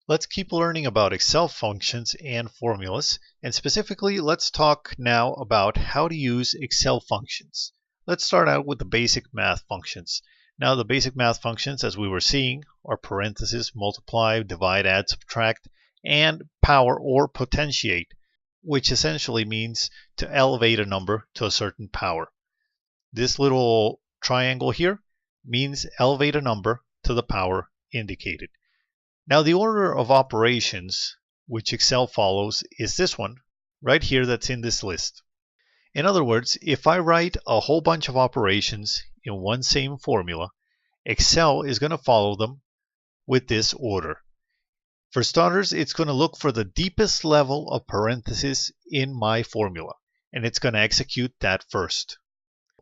Let's keep learning about Excel functions and formulas, and specifically let's talk now about how to use Excel functions. Let's start out with the basic math functions. Now the basic math functions, as we were seeing, are parentheses, multiply, divide, add, subtract, and power or potentiate, which essentially means to elevate a number to a certain power. This little triangle here means elevate a number to the power indicated. Now the order of operations which Excel follows is this one right here that's in this list. In other words, if I write a whole bunch of operations in one same formula, Excel is going to follow them with this order. For starters, it's going to look for the deepest level of parentheses in my formula, and it's going to execute that first.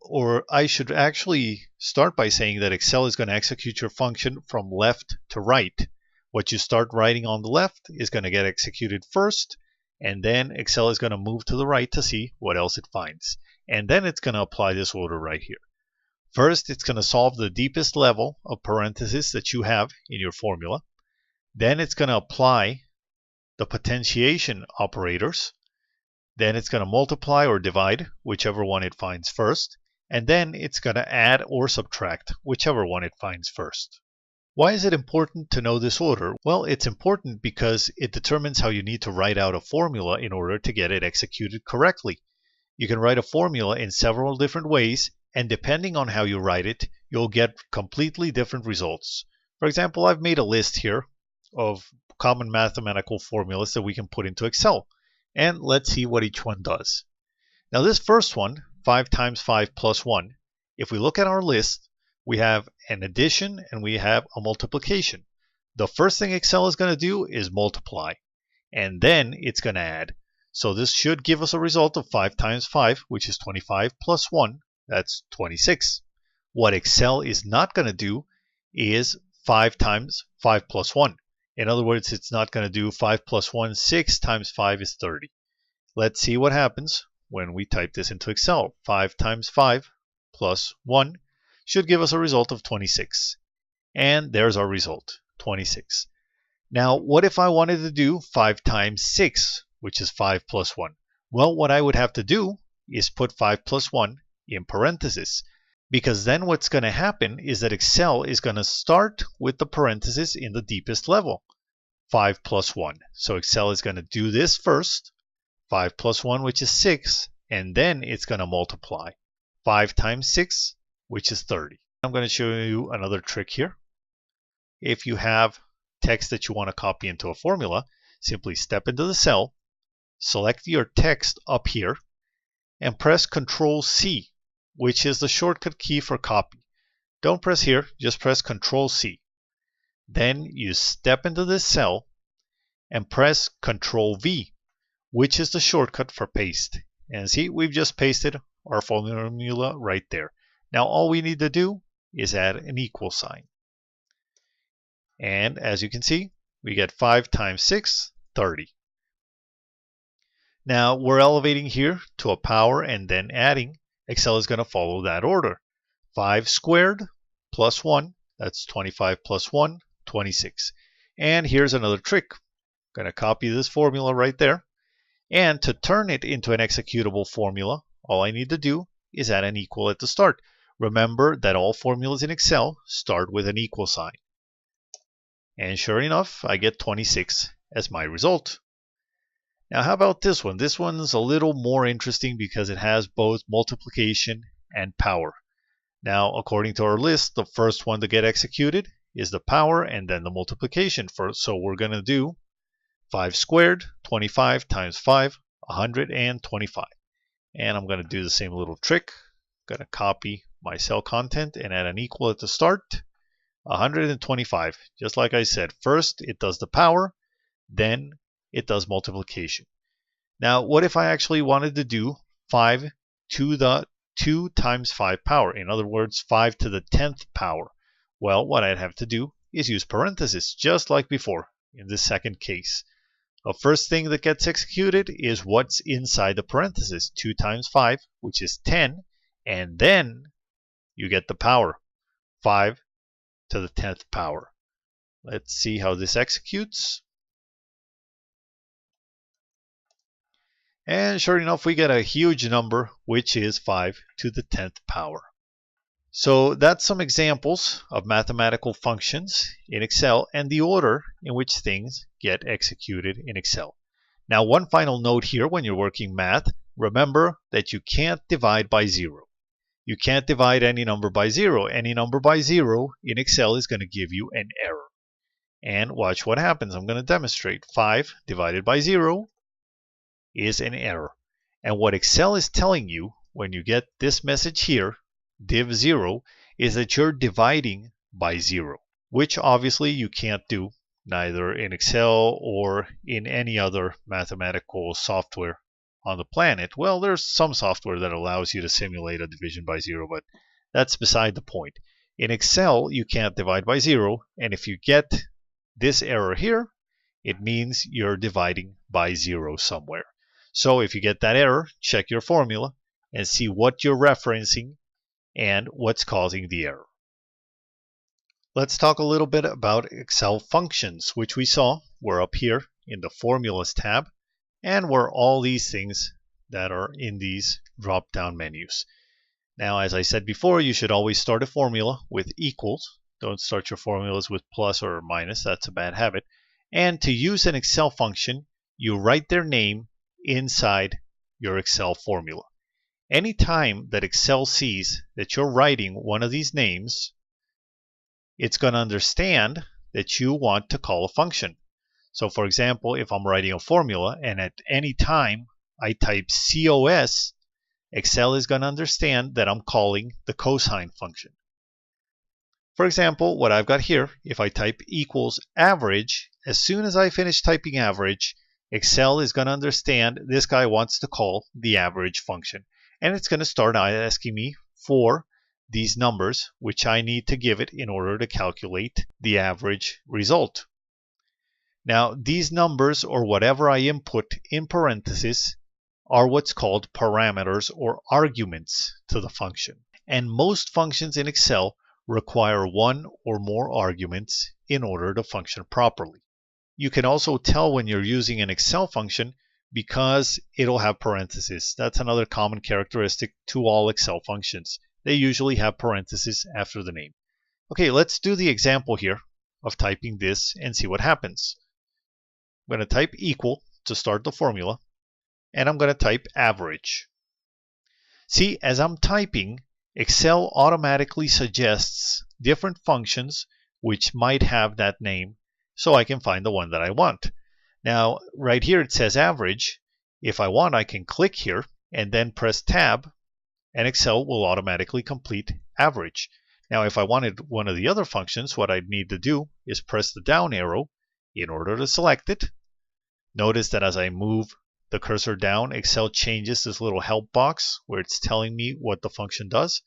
Or I should actually start by saying that Excel is going to execute your function from left to right. What you start writing on the left is going to get executed first, and then Excel is going to move to the right to see what else it finds. And then it's going to apply this order right here. First, it's going to solve the deepest level of parentheses that you have in your formula. Then it's going to apply the potentiation operators. Then it's going to multiply or divide, whichever one it finds first. And then it's going to add or subtract, whichever one it finds first. Why is it important to know this order? Well, it's important because it determines how you need to write out a formula in order to get it executed correctly. You can write a formula in several different ways, and depending on how you write it, you'll get completely different results. For example, I've made a list here of common mathematical formulas that we can put into Excel, and let's see what each one does. Now this first one, 5 times 5 plus 1, if we look at our list, we have an addition and we have a multiplication. The first thing Excel is going to do is multiply, and then it's going to add. So this should give us a result of 5 times 5, which is 25, plus 1, that's 26. What Excel is not going to do is 5 times 5 plus 1. In other words, it's not going to do 5 plus 1, 6 times 5 is 30. Let's see what happens when we type this into Excel. 5 times 5 plus 1 should give us a result of 26. And there's our result, 26. Now, what if I wanted to do 5 times 6, which is 5 plus 1? Well, what I would have to do is put 5 plus 1 in parentheses, because then what's going to happen is that Excel is going to start with the parentheses in the deepest level, 5 plus 1. So Excel is going to do this first, 5 plus 1, which is 6, and then it's going to multiply. 5 times 6, which is 30. I'm going to show you another trick here. If you have text that you want to copy into a formula, simply step into the cell, select your text up here, and press Ctrl C, which is the shortcut key for copy. Don't press here, just press Ctrl C. Then you step into this cell and press Ctrl V, which is the shortcut for paste. And see, we've just pasted our formula right there. Now all we need to do is add an equal sign. And as you can see, we get 5 times 6, 30. Now we're elevating here to a power and then adding. Excel is going to follow that order. 5 squared plus 1, that's 25 plus 1, 26. And here's another trick. I'm going to copy this formula right there. And to turn it into an executable formula, all I need to do is add an equal at the start. Remember that all formulas in Excel start with an equal sign. And sure enough, I get 26 as my result. Now how about this one? This one's a little more interesting because it has both multiplication and power. Now, according to our list, the first one to get executed is the power and then the multiplication first. So we're going to do 5 squared, 25 times 5, 125. And I'm going to do the same little trick. I'm going to copy my cell content and add an equal at the start, 125. Just like I said, first it does the power, then it does multiplication. Now, what if I actually wanted to do 5 to the 2 times 5 power? In other words, 5 to the 10th power. Well, what I'd have to do is use parentheses, just like before in this second case. The first thing that gets executed is what's inside the parentheses, 2 times 5, which is 10, and then you get the power, 5 to the 10th power. Let's see how this executes. And sure enough, we get a huge number, which is 5 to the 10th power. So that's some examples of mathematical functions in Excel and the order in which things get executed in Excel. Now, one final note here when you're working math, remember that you can't divide by 0. You can't divide any number by 0. Any number by 0 in Excel is going to give you an error. And watch what happens. I'm going to demonstrate. 5 divided by 0 is an error. And what Excel is telling you when you get this message here, div 0, is that you're dividing by 0, which obviously you can't do neither in Excel or in any other mathematical software on the planet. Well, there's some software that allows you to simulate a division by 0, but that's beside the point. In Excel, you can't divide by 0, and if you get this error here, it means you're dividing by 0 somewhere. So if you get that error, check your formula and see what you're referencing and what's causing the error. Let's talk a little bit about Excel functions, which we saw were up here in the Formulas tab, and were all these things that are in these drop-down menus. Now, as I said before, you should always start a formula with equals. Don't start your formulas with plus or minus. That's a bad habit. And to use an Excel function, you write their name inside your Excel formula. Anytime that Excel sees that you're writing one of these names, it's going to understand that you want to call a function. So for example, if I'm writing a formula and at any time I type COS, Excel is going to understand that I'm calling the cosine function. For example, what I've got here, if I type equals average, as soon as I finish typing average, Excel is going to understand this guy wants to call the average function. And it's going to start asking me for these numbers, which I need to give it in order to calculate the average result. Now, these numbers, or whatever I input in parentheses, are what's called parameters or arguments to the function. And most functions in Excel require one or more arguments in order to function properly. You can also tell when you're using an Excel function because it'll have parentheses. That's another common characteristic to all Excel functions. They usually have parentheses after the name. Okay, let's do the example here of typing this and see what happens. I'm going to type equal to start the formula, and I'm going to type average. See, as I'm typing, Excel automatically suggests different functions which might have that name so I can find the one that I want. Now, right here it says average. If I want, I can click here and then press tab, and Excel will automatically complete average. Now, if I wanted one of the other functions, what I'd need to do is press the down arrow in order to select it. Notice that as I move the cursor down, Excel changes this little help box where it's telling me what the function does.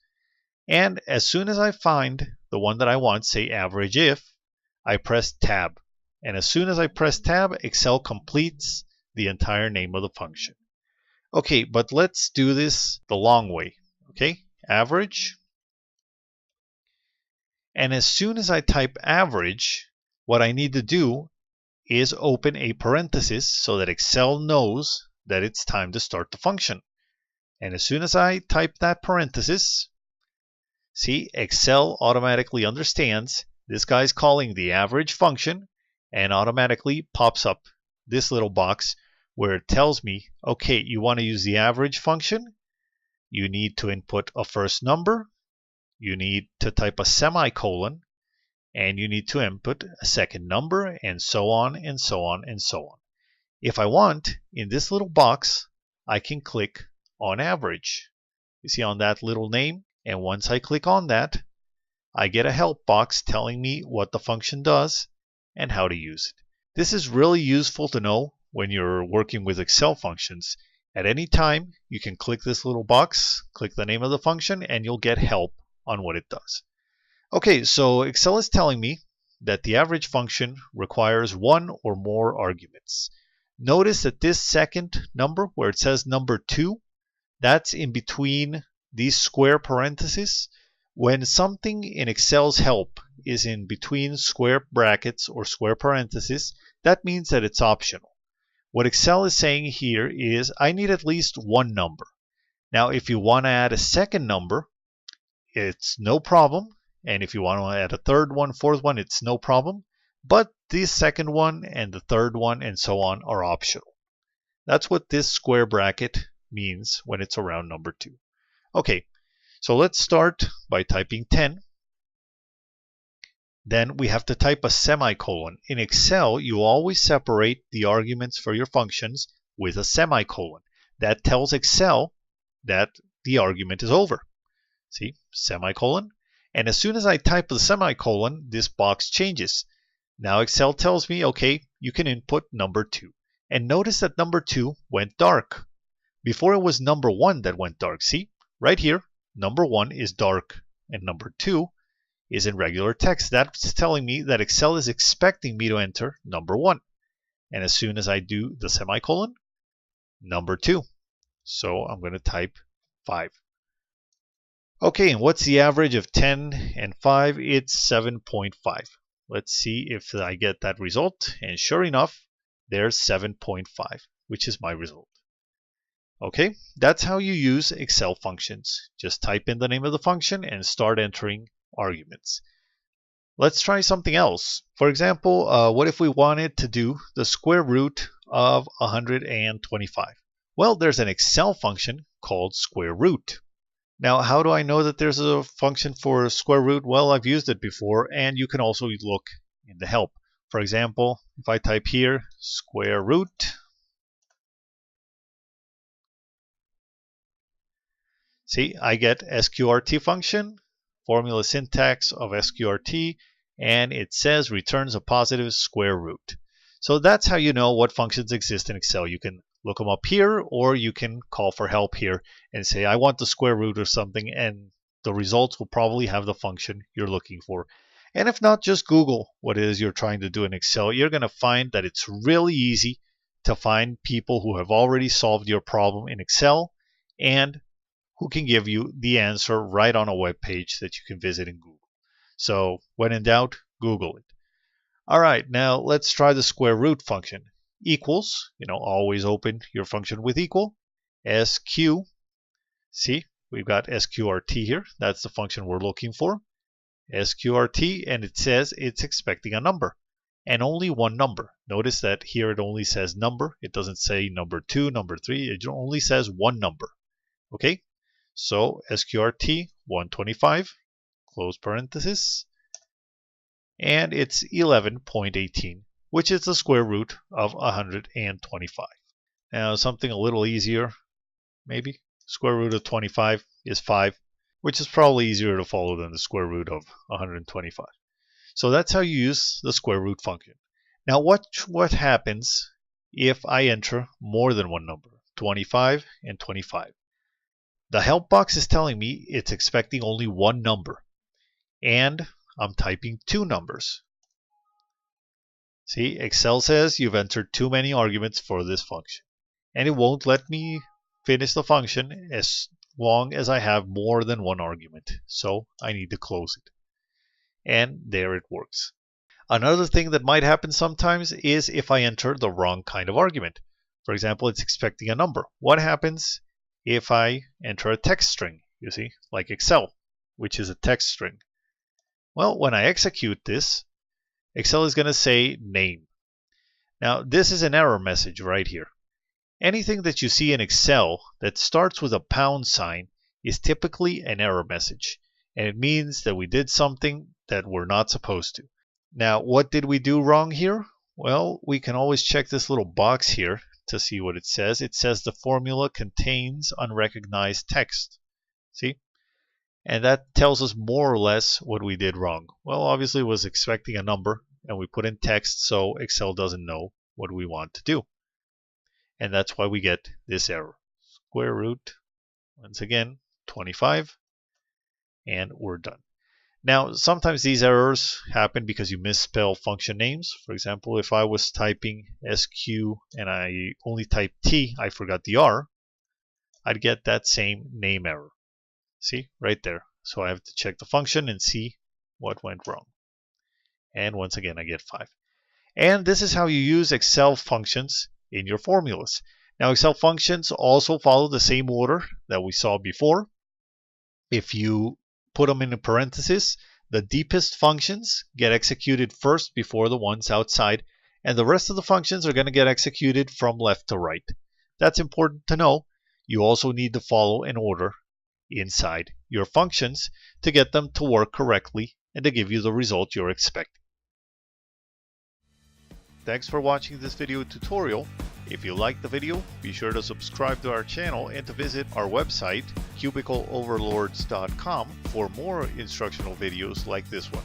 And as soon as I find the one that I want, say average if, I press tab. And as soon as I press tab, Excel completes the entire name of the function. Okay, but let's do this the long way. Okay, average. And as soon as I type average, what I need to do is open a parenthesis so that Excel knows that it's time to start the function. And as soon as I type that parenthesis, see, Excel automatically understands this guy's calling the average function and automatically pops up this little box where it tells me, okay, you want to use the average function, you need to input a first number, you need to type a semicolon, and you need to input a second number, and so on, and so on, and so on. If I want, in this little box, I can click on average. You see on that little name, and once I click on that, I get a help box telling me what the function does and how to use it. This is really useful to know when you're working with Excel functions. At any time, you can click this little box, click the name of the function, and you'll get help on what it does. Okay, so Excel is telling me that the average function requires one or more arguments. Notice that this second number, where it says number 2, that's in between these square parentheses. When something in Excel's help is in between square brackets or square parentheses, that means that it's optional. What Excel is saying here is I need at least one number. Now, if you want to add a second number, it's no problem. And if you want to add a third one, fourth one, it's no problem. But this second one and the third one and so on are optional. That's what this square bracket means when it's around number 2. Okay, so let's start by typing 10. Then we have to type a semicolon. In Excel, you always separate the arguments for your functions with a semicolon. That tells Excel that the argument is over. See, semicolon. And as soon as I type the semicolon, this box changes. Now Excel tells me, okay, you can input number 2. And notice that number 2 went dark. Before it was number 1 that went dark. See, right here, number 1 is dark and number 2 is in regular text. That's telling me that Excel is expecting me to enter number 1. And as soon as I do the semicolon, number 2. So I'm going to type 5. Okay, and what's the average of 10 and 5? It's 7.5. Let's see if I get that result. And sure enough, there's 7.5, which is my result. Okay, that's how you use Excel functions. Just type in the name of the function and start entering arguments. Let's try something else. For example, what if we wanted to do the square root of 125? Well, there's an Excel function called square root. Now, how do I know that there's a function for square root? Well, I've used it before, and you can also look in the help. For example, if I type here square root, see, I get sqrt function, formula syntax of sqrt, and it says returns a positive square root. So that's how you know what functions exist in Excel. You can look them up here, or you can call for help here and say, I want the square root or something, and the results will probably have the function you're looking for. And if not, just Google what it is you're trying to do in Excel. You're going to find that it's really easy to find people who have already solved your problem in Excel and who can give you the answer right on a web page that you can visit in Google. So when in doubt, Google it. All right, now let's try the square root function. Equals, always open your function with equal. SQ, see, we've got SQRT here. That's the function we're looking for. SQRT, and it says it's expecting a number, and only one number. Notice that here it only says number. It doesn't say number 2, number 3. It only says one number. Okay, so SQRT 125, close parenthesis, and it's 11.18, which is the square root of 125. Now something a little easier, maybe. Square root of 25 is 5, which is probably easier to follow than the square root of 125. So that's how you use the square root function. Now what happens if I enter more than one number, 25 and 25? The help box is telling me it's expecting only one number, and I'm typing 2 numbers. See, Excel says you've entered too many arguments for this function, and it won't let me finish the function as long as I have more than one argument, so I need to close it. And there it works. Another thing that might happen sometimes is if I enter the wrong kind of argument. For example, it's expecting a number. What happens if I enter a text string, you see, like Excel, which is a text string? Well, when I execute this, Excel is going to say name. Now, this is an error message right here. Anything that you see in Excel that starts with a pound sign is typically an error message, and it means that we did something that we're not supposed to. Now, what did we do wrong here? Well, we can always check this little box here to see what it says. It says the formula contains unrecognized text. See? And that tells us more or less what we did wrong. Well, obviously it was expecting a number, and we put in text, so Excel doesn't know what we want to do. And that's why we get this error. Square root, once again, 25, and we're done. Now, sometimes these errors happen because you misspell function names. For example, if I was typing SQ and I only typed T, I forgot the R, I'd get that same name error. See, right there. So I have to check the function and see what went wrong. And once again, I get 5. And this is how you use Excel functions in your formulas. Now, Excel functions also follow the same order that we saw before. If you put them in a parenthesis, the deepest functions get executed first before the ones outside, and the rest of the functions are going to get executed from left to right. That's important to know. You also need to follow an order inside your functions to get them to work correctly and to give you the result you're expecting. Thanks for watching this video tutorial. If you liked the video, be sure to subscribe to our channel and to visit our website, cubicleoverlords.com, for more instructional videos like this one.